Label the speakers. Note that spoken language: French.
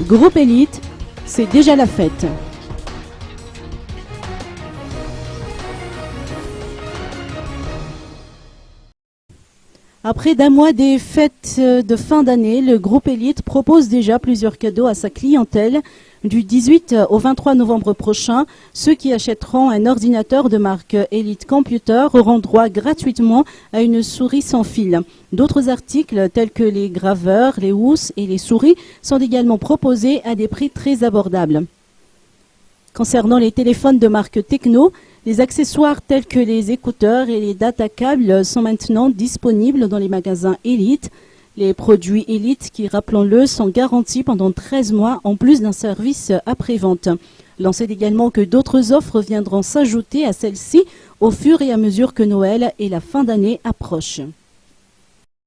Speaker 1: Groupe Elite, c'est déjà la fête. Après d'un mois des fêtes de fin d'année, le groupe Elite propose déjà plusieurs cadeaux à sa clientèle. Du 18 au 23 novembre prochain, ceux qui achèteront un ordinateur de marque Elite Computer auront droit gratuitement à une souris sans fil. D'autres articles tels que les graveurs, les housses et les souris sont également proposés à des prix très abordables. Concernant les téléphones de marque Tecno, les accessoires tels que les écouteurs et les data câbles sont maintenant disponibles dans les magasins Elite. Les produits Elite qui, rappelons-le, sont garantis pendant 13 mois en plus d'un service après-vente. L'on sait également que d'autres offres viendront s'ajouter à celles-ci au fur et à mesure que Noël et la fin d'année approchent.